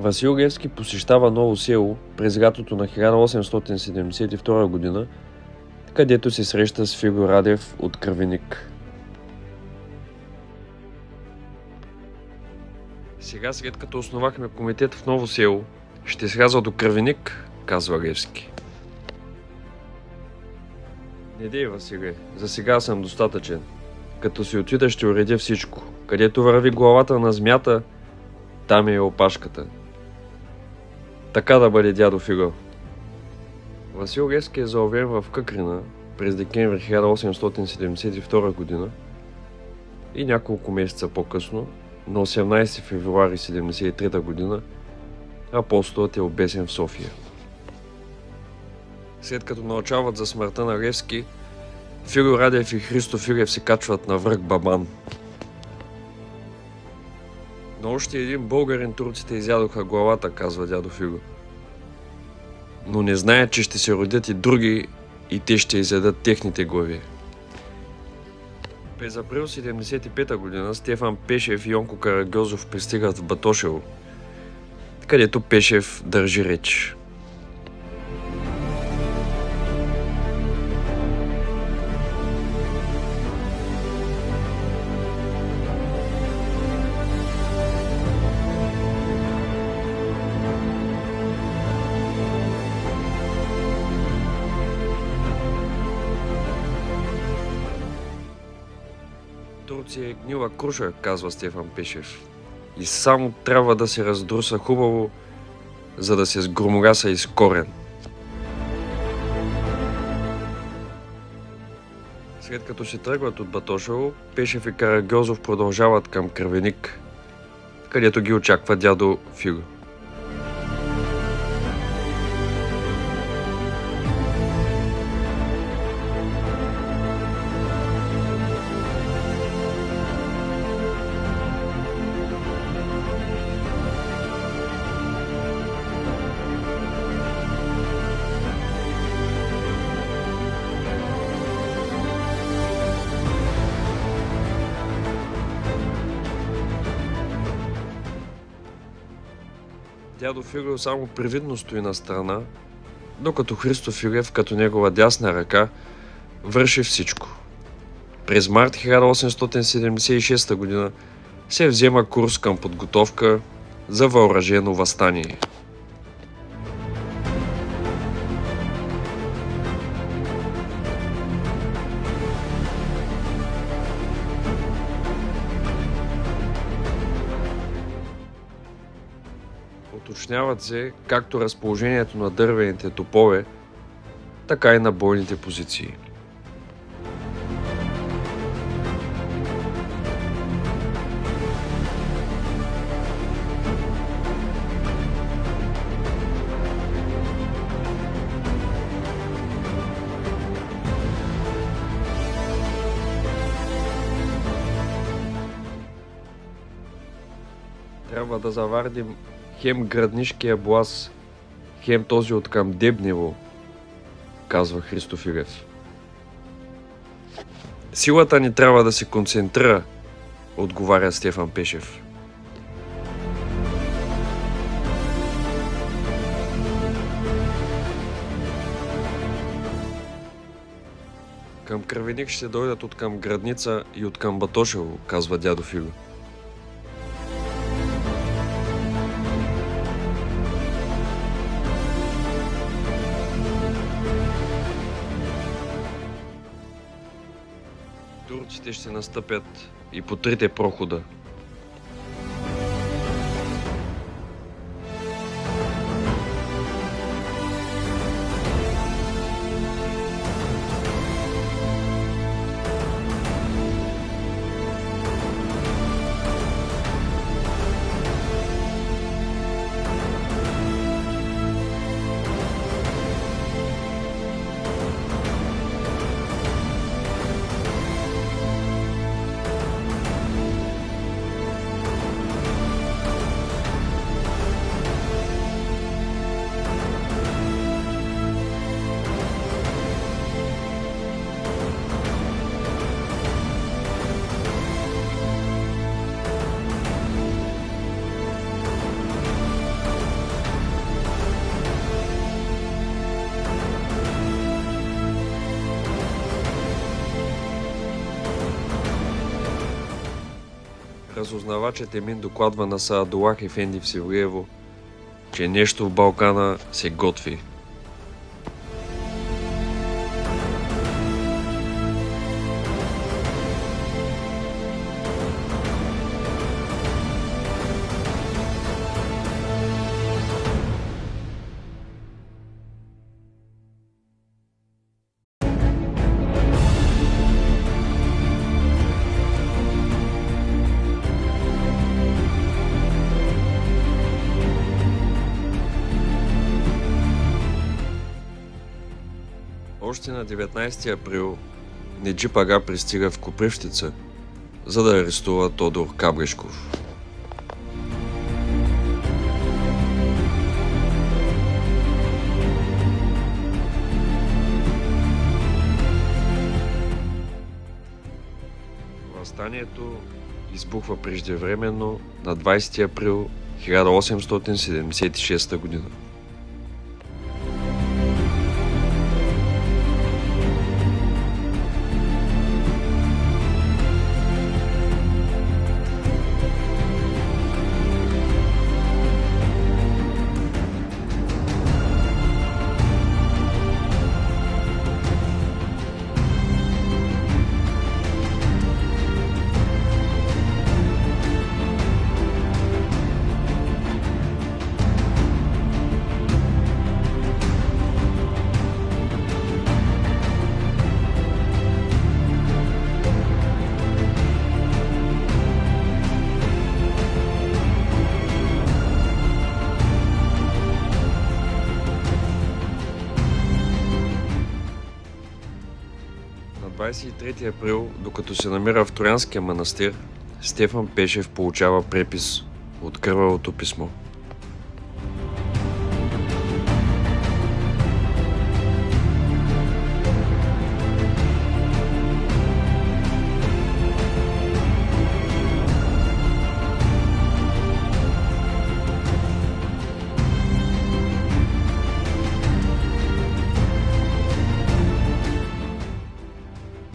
Васил Левски посещава Ново село през лятото на 1872 година, където се среща с Фиго Радев от Кръвеник. Сега, след като основахме комитет в Ново село, ще сляза до Кръвеник, казва Левски. Не дей, Василе, за сега съм достатъчен. Като си отида, ще уредя всичко. Където върви главата на змията, там е опашката. Така да бъде, дядо Фиго. Васил Левски е заловен в Къкрина през декември 1872 година и няколко месеца по-късно, на 18 февруари 1973 година, апостолът е обесен в София. След като научават за смъртта на Левски, Фиго Радев и Христо Филев се качват на връх Бабан. На още един българин турците изядоха главата, казва дядо Фиго. Но не знаят, че ще се родят и други и те ще изядат техните глави. През април 1975 година Стефан Пешев и Йонко Карагьозов пристигат в Батошево, където Пешев държи реч. Турция е гнила круша, казва Стефан Пешев. И само трябва да се раздруса хубаво, за да се сгромогаса из корен. След като се тръгват от Батошево, Пешев и Карагьозов продължават към Кръвеник, където ги очаква дядо Фиго. Дядо Фиго само привидно стои на страна, докато Христо Филев като негова дясна ръка върши всичко. През март 1876 година се взема курс към подготовка за въоръжено въстание. Уточняват се както разположението на дървените топове, така и на бойните позиции. Трябва да завардим хем граднишкия блаз, хем този от към Дебнево, казва Христо Филев. Силата ни трябва да се концентрира, отговаря Стефан Пешев. Към Кръвеник ще дойдат от към Градница и от към Батошево, казва дядо Фиго. Турците ще настъпят и по трите прохода. Разузнавачът Емин докладва на Саадулах ефенди в Севлиево, че нещо в Балкана се готви. Още на 19 април Неджип Ага пристига в Копривщица, за да арестува Тодор Кабрешков. Въстанието избухва преждевременно на 20 април 1876 година. На 23 април, докато се намира в Троянския манастир, Стефан Пешев получава препис от кървавото писмо.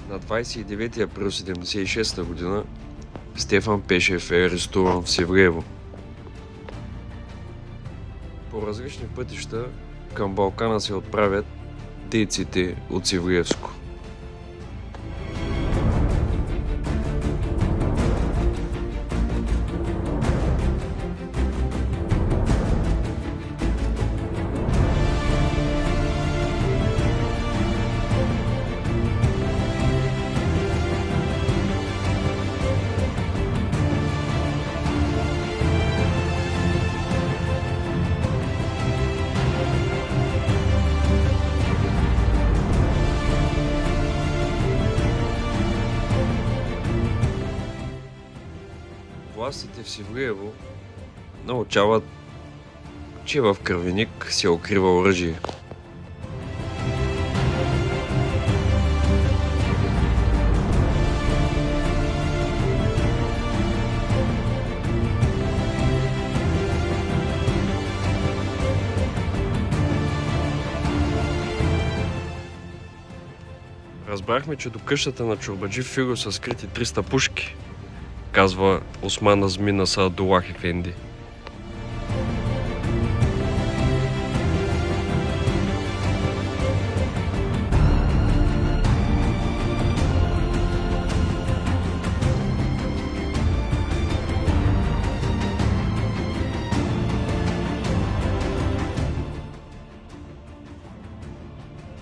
На 29 април 1976 година Стефан Пешев е арестуван в Севлиево. По различни пътища към Балкана се отправят дейците от Севлиевско. Властите в Севлиево научават, че в Кървеник се укрива оръжие. Разбрахме, че до къщата на чорбаджи Фиро са скрити 300 пушки, казва Осман Азми на Саадулах ефенди.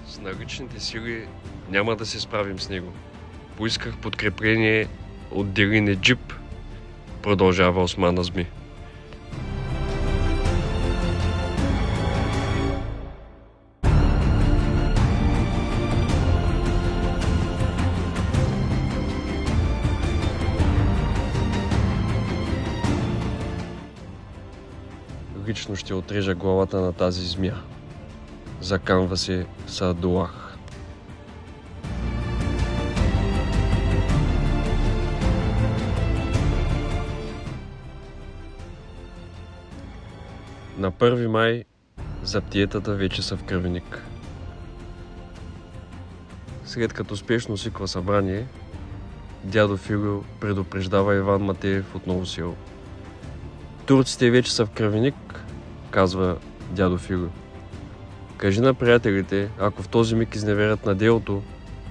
С наличните сили няма да се справим с него. Поисках подкрепление от Дели Неджип, продължава Осман Азми. Лично ще отрежа главата на тази змия. Заканва се Саадулах. На 1 май заптиетата вече са в дядо Филио предупреждава Иван Матеев от Ново село. Турците вече са в Кравеник, казва дядо Филио. Кажи на приятелите, ако в този миг изневерят на делото,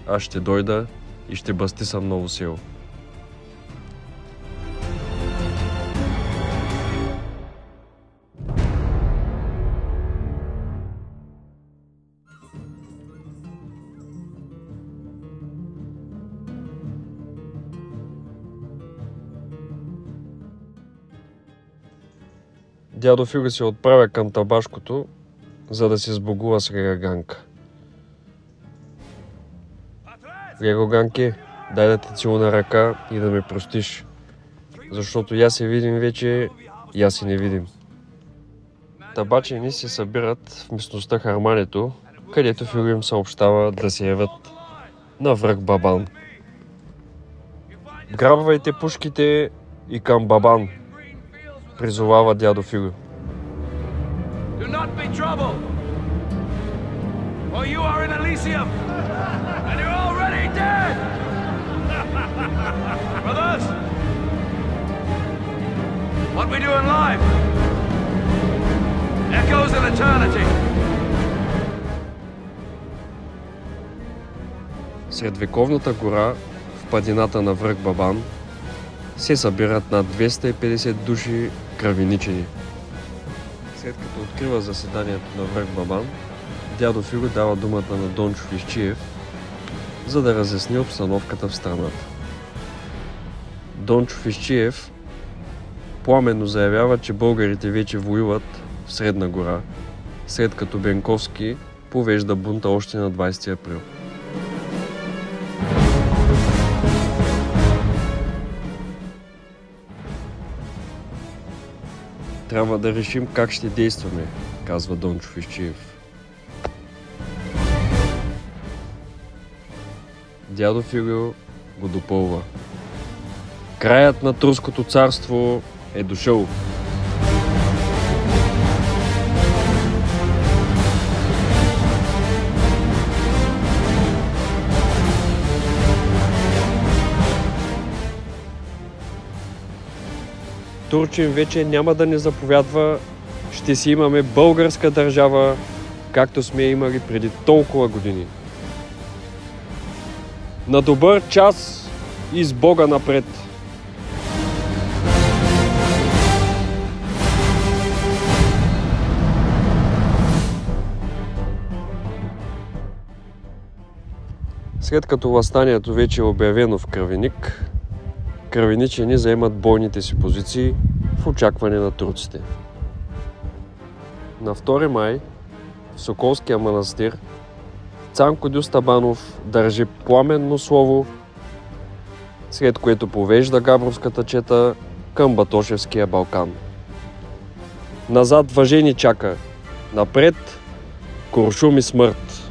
аз ще дойда и ще бастисам Ново село. Дядо Филио се отправя към табашкото, за да се сбогува с Рега Ганка. Рего Ганке, дай да те целуна ръка и да ме простиш, защото я се видим вече, я си не видим. Табачени се събират в местността Хармането, където Филио им съобщава да се явят на връх Бабан. Грабвайте пушките и към Бабан, призовава дядо Филио. Do not be troubled, for you are in Elysium, and you're already dead! Brothers, what we do in life echoes in eternity. Сред вековната гора, в падината на връх Бабан, се събират над 250 души кравеничени. След като открива заседанието на връх Бабан, дядо Филио дава думата на Дончо Фисчиев, за да разясни обстановката в страната. Дончо Фисчиев пламенно заявява, че българите вече воюват в Средна гора, след като Бенковски повежда бунта още на 20 април. Трябва да решим как ще действаме, казва Дончо Фисчиев. Дядо Филио го допълва. Краят на турското царство е дошъл. Турчин вече няма да ни заповядва, ще си имаме българска държава, както сме имали преди толкова години. На добър час и с Бога напред! След като въстанието вече е обявено в Кравеник, кравеничени заемат бойните си позиции в очакване на турците. На 2 май в Соколския манастир Цанко Дюстабанов държи пламенно слово, след което повежда габровската чета към Батошевския Балкан. Назад въже ни чака, напред куршум и смърт.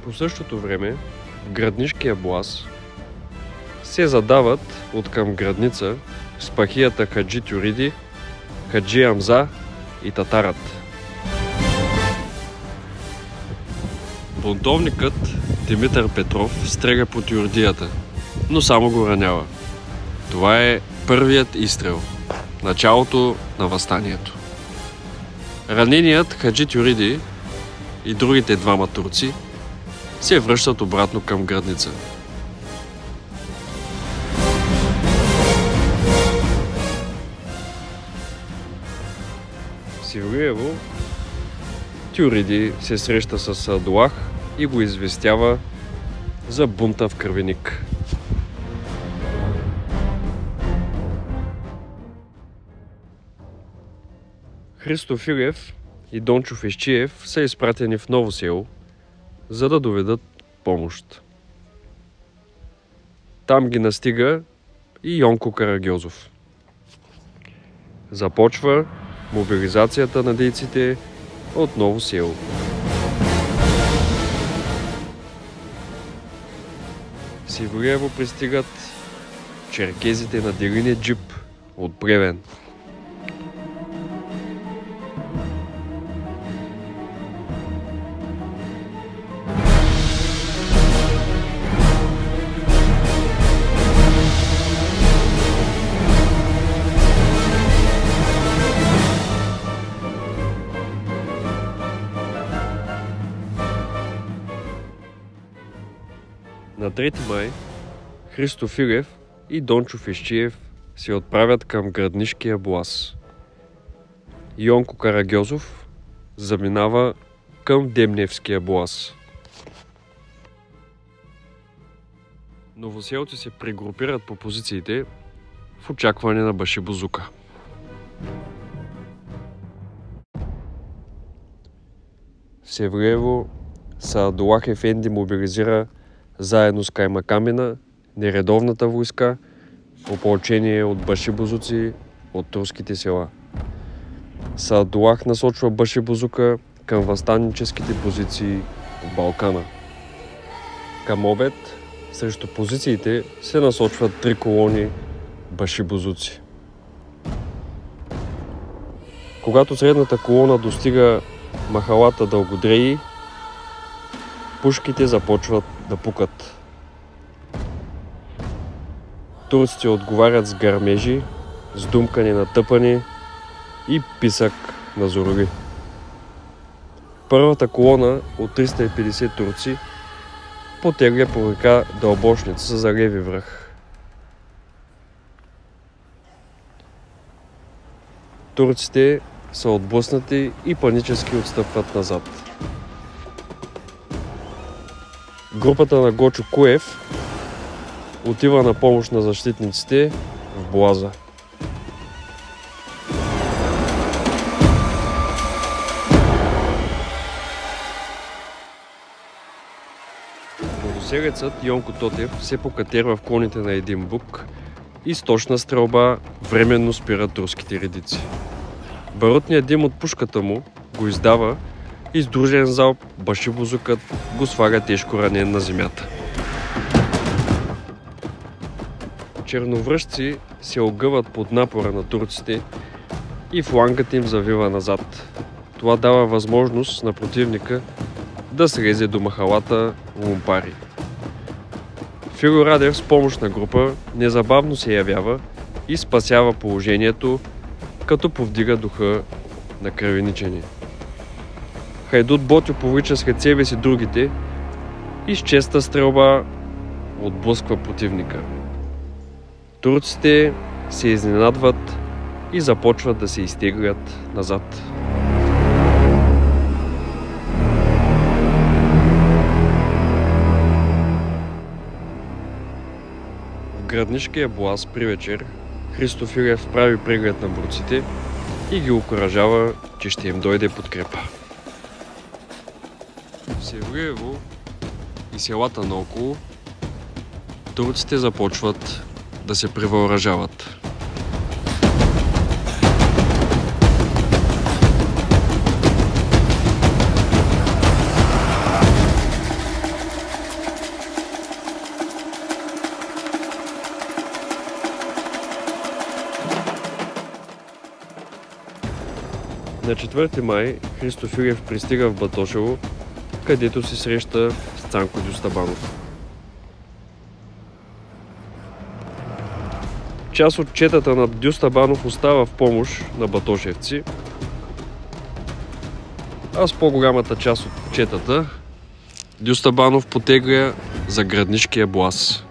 По същото време в граднишкия Блас се задават от към градница с пахията Хаджи Тюриди, Хаджи Амза и татарат. Бунтовникът Димитър Петров стрега по тюрдията, но само го ранява. Това е първият изстрел, началото на въстанието. Раненият Хаджи Тюриди и другите двама турци се връщат обратно към градница. В Севлиево Тюриди се среща с Садулах и го известява за бунта в Кравеник. Христо Филев и Дончо Фисчиев са изпратени в Ново село, за да доведат помощ. Там ги настига и Йонко Карагьозов. Започва мобилизацията на дейците от Ново село. В Севлиево пристигат черкезите на Делиния джип от Плевен. На 3 май Христо Филев и Дончо Фещиев се отправят към Граднишкия боаз. Йонко Карагьозов заминава към Демневския боаз. Новоселци се прегрупират по позициите в очакване на Башибозука. В Севлиево Саадулах Ефенди мобилизира заедно с Каймакамена нередовната войска в ополчение от башибозуци от турските села. Саадулах насочва Башибозука към въстанническите позиции в Балкана. Към обед срещу позициите се насочват 3 колони башибозуци. Когато средната колона достига махалата Дългодреи, пушките започват да пукат. Турците отговарят с гърмежи, с думкане на тъпани и писък на зорови. Първата колона от 350 турци потегля по река Дълбошница за Леви връх. Турците са отблъснати и панически отстъпват назад. Групата на Гочо Куев отива на помощ на защитниците в боаза. Новоселецът Йонко Тотев се покатерва в клоните на един бук и с точна стрелба временно спира турските редици. Барутният дим от пушката му го издава и с дружен залп Башибозукът го сваля тежко ранен на земята. Черновръшци се огъват под напора на турците и флангът им завива назад. Това дава възможност на противника да слезе до махалата Лумпари. Фило Радев с помощна група незабавно се явява и спасява положението, като повдига духа на кръвеничени. Хайдут Ботю повлича след себе си другите и с честа стрелба отблъсква противника. Турците се изненадват и започват да се изтеглят назад. В Граднишкия боаз при вечер Христо Филев прави преглед на борците и ги окуражава, че ще им дойде подкрепа. В Севлиево и селата наоколо турците започват да се превъоръжават. На 4 май Христо Филев пристига в Батошево, където се среща с Цанко Дюстабанов. Част от четата на Дюстабанов остава в помощ на батошевци, а с по-голямата част от четата Дюстабанов потегля за Граднишкия боаз.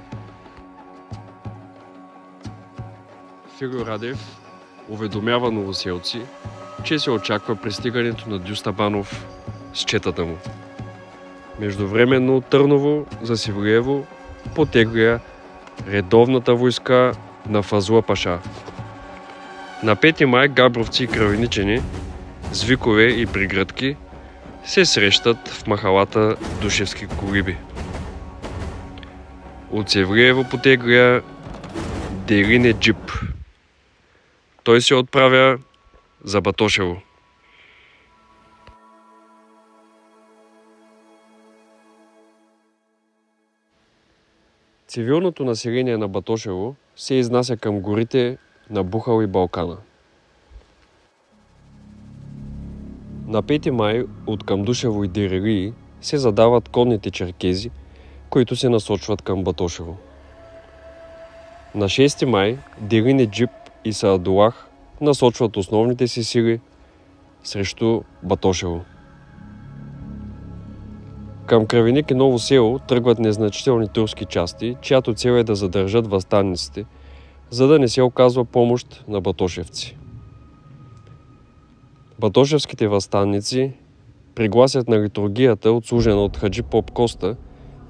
Фило Радев уведомява новоселци, че се очаква пристигането на Дюстабанов с четата му. Междувременно от Търново за Севлиево потегля редовната войска на Фазла Паша. На 5 май габровци и кръвеничени с викове и пригръдки се срещат в махалата Душевски колиби. От Севлиево потегля Делине джип. Той се отправя за Батошево. Цивилното население на Батошево се изнася към горите на Бухал и Балкана. На 5 май от към Душево и Дерелии се задават конните черкези, които се насочват към Батошево. На 6 май Делине джип и Саадулах насочват основните си сили срещу Батошево. Към Кравеник и Ново село тръгват незначителни турски части, чиято цел е да задържат въстанниците, за да не се оказва помощ на батошевци. Батошевските въстанници пригласят на литургията, отслужена от Хаджи Поп Коста,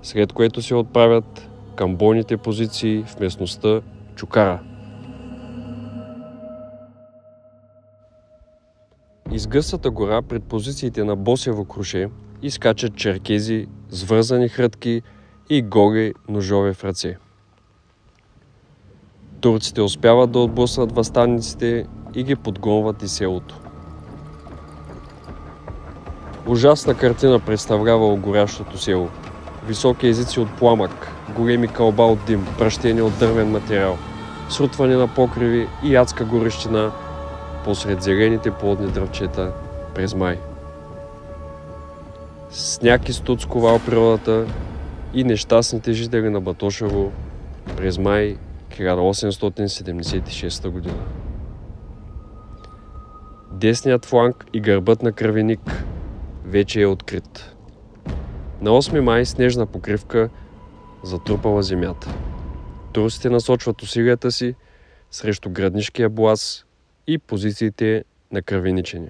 след което се отправят към бойните позиции в местността Чукара. Из гъстата гора пред позициите на Босево круше изкачат черкези с вързани хрътки и голи ножове в ръце. Турците успяват да отблъснат въстанниците и ги подгонват из селото. Ужасна картина представлява горящото село. Високи езици от пламък, големи кълба от дим, пръщени от дървен материал, срутване на покриви и адска горещина посред зелените плодни дръвчета през май. Сняг и студ сковал природата и нещастните жители на Батошево през май 1876 година. Десният фланг и гърбът на Кравеник вече е открит. На 8 май снежна покривка затрупала земята. Турците насочват усилията си срещу граднишкия боаз и позициите на кравеничени.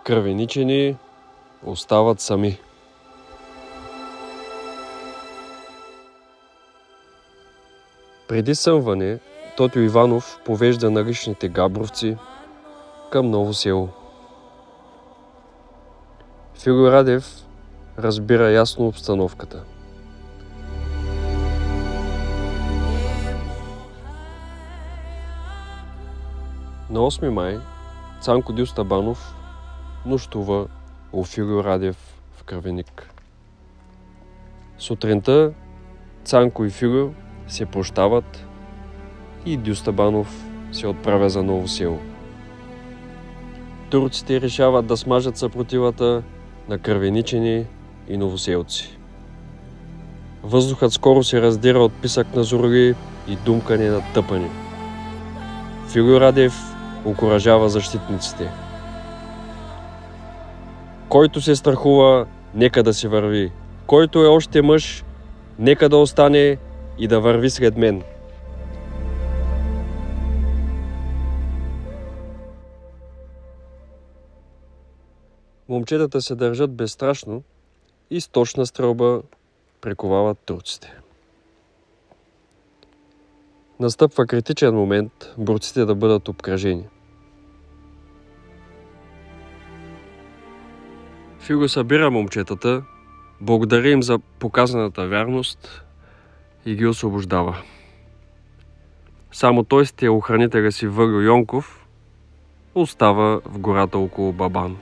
Кравеничени остават сами. Преди съмване, Тотю Иванов повежда наличните габровци към Ново село. Фило Радев разбира ясно обстановката. На 8 май Цанко Дюстабанов нощува у Фило Радев в Кравеник. Сутринта Цанко и Фило се прощават и Дюстабанов се отправя за Ново село. Турците решават да смажат съпротивата на кравеничени и новоселци. Въздухът скоро се раздира от писък на зорли и думкане на тъпани. Фило Радев окуражава защитниците. Който се страхува, нека да си върви. Който е още мъж, нека да остане и да върви след мен. Момчетата се държат безстрашно и с точна стрелба приковават турците. Настъпва критичен момент борците да бъдат обкръжени. Фило събира момчетата, благодари им за показаната вярност и ги освобождава. Само той с телохранителя си Върлю Йонков остава в гората около Бабан.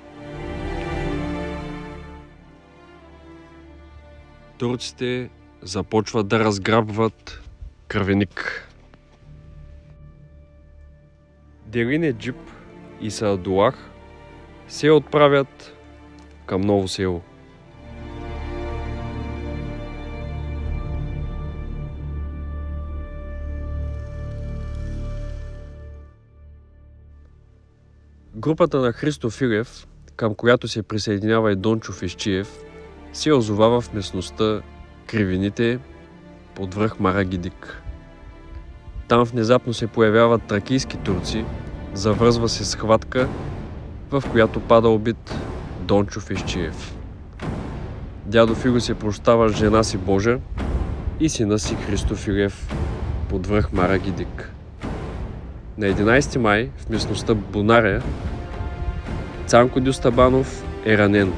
Турците започват да разграбват Кравеник. Делине Джип и Саадулах се отправят към Ново село. Групата на Христо Филев, към която се присъединява и Дончо Фещиев, се озовава в местността Кривините под връх Мара Гидик. Там внезапно се появяват тракийски турци, завързва се схватка, в която пада убит Дончо Фещиев. Дядо Фило се прощава с жена си Божа и сина си Христо Филев под връх Мара Гидик. На 11 май в местността Бунаря Цанко Дюстабанов е ранен.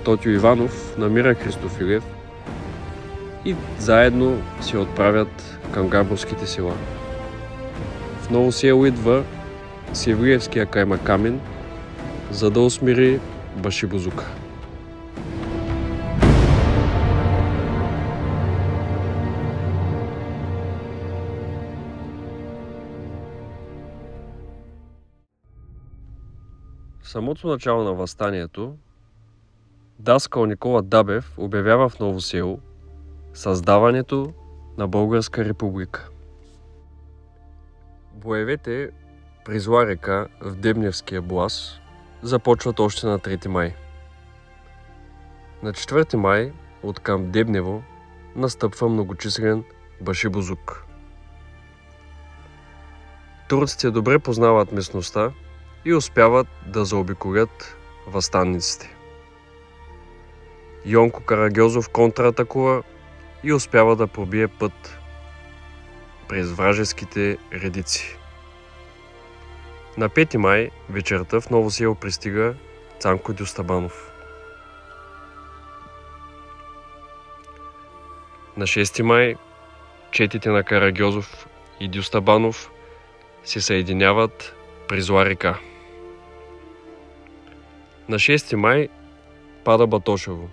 Тотю Иванов намира Христо Филев и заедно се отправят към габровските села. В Ново село идва Севлиевския Каймакамин, за да усмири Башибозука. В самото начало на въстанието даскал Никола Дабев обявява в Ново село създаването на Българска република. Боевете при зла река в Дебневския Боаз започват още на 3 май. На 4 май от камп Дебнево настъпва многочислен башибозук. Турците добре познават местността и успяват да заобиколят въстанниците. Йонко Карагьозов контратакува и успява да пробие път през вражеските редици. На 5 май вечерта в Ново село пристига Цанко Дюстабанов. На 6 май четите на Карагьозов и Дюстабанов се съединяват при зла река. На 6 май пада Батошево.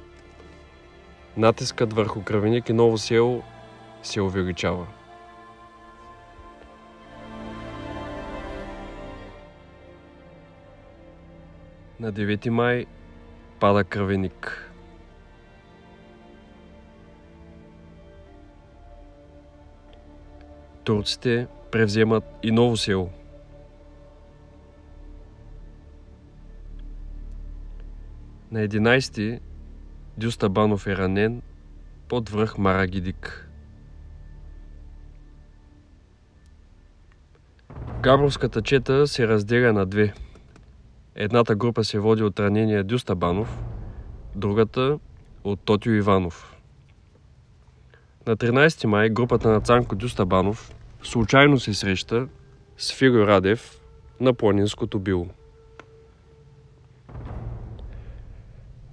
Натискът върху Кравеник и Ново село се увеличава. На 9 май пада Кравеник. Турците превземат и Ново село. На 11 Дюстабанов е ранен под връх Марагидик. Габровската чета се разделя на 2. Едната група се води от ранения Дюстабанов, другата от Тотю Иванов. На 13 май групата на Цанко Дюстабанов случайно се среща с Филио Радев на планинското било.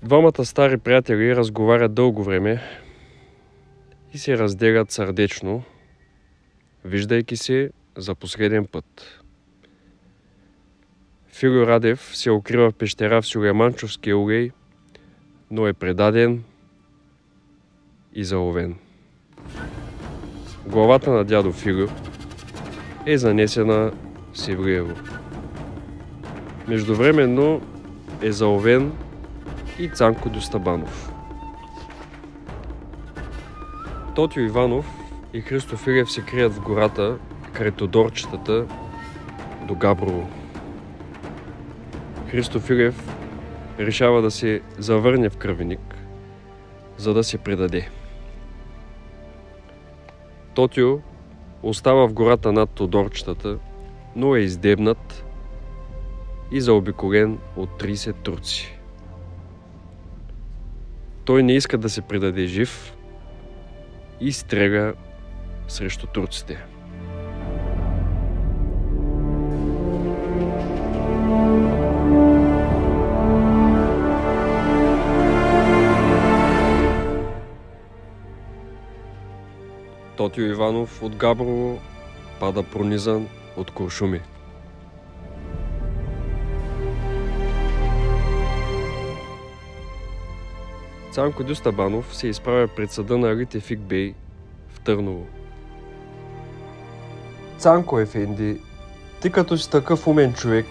Двамата стари приятели разговарят дълго време и се разделят сърдечно, виждайки се за последен път. Филио Радев се укрива в пещера в Сюлейманчовския улей, но е предаден и заловен. Главата на дядо Филио е занесена в Севлиево. Междувременно е заловен и Цанко Дюстабанов. Тотю Иванов и Христо Филев се крият в гората край Тодорчетата до Габрово. Христо Филев решава да се завърне в Кравеник, за да се предаде. Тотю остава в гората над Тодорчетата, но е издебнат и заобиколен от 30 турци. Той не иска да се предаде жив и стреля срещу турците. Тотю Иванов от Габрово пада пронизан от куршуми. Цанко Дюстабанов се изправя пред съда на Али Тефик Бей в Търново. Цанко ефенди, ти като си такъв умен човек,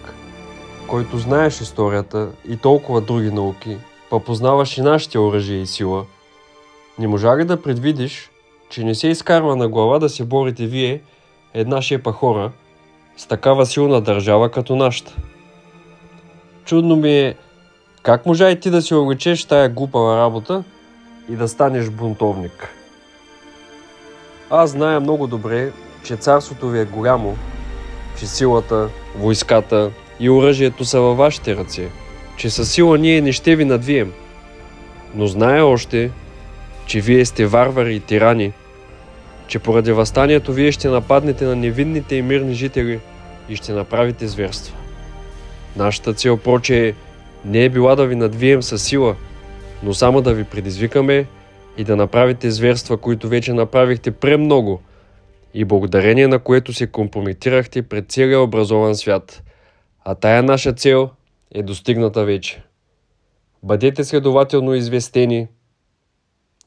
който знаеш историята и толкова други науки, па познаваш и нашите оръжия и сила, не можа ли да предвидиш, че не се изкарва на глава да се борите вие, една шепа хора, с такава силна държава като нашата? Чудно ми е, как можа и ти да си облечеш тая глупава работа и да станеш бунтовник? Аз зная много добре, че царството ви е голямо, че силата, войската и оръжието са във вашите ръце, че със сила ние не ще ви надвием. Но зная още, че вие сте варвари и тирани, че поради въстанието вие ще нападнете на невинните и мирни жители и ще направите зверства. Нашата цел, проче, не е била да ви надвием със сила, но само да ви предизвикаме и да направите зверства, които вече направихте премного и благодарение на което се компрометирахте пред целия образован свят. А тая наша цел е достигната вече. Бъдете следователно известени,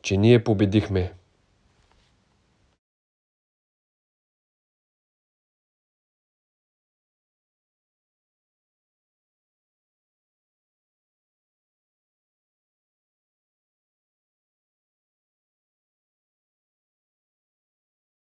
че ние победихме.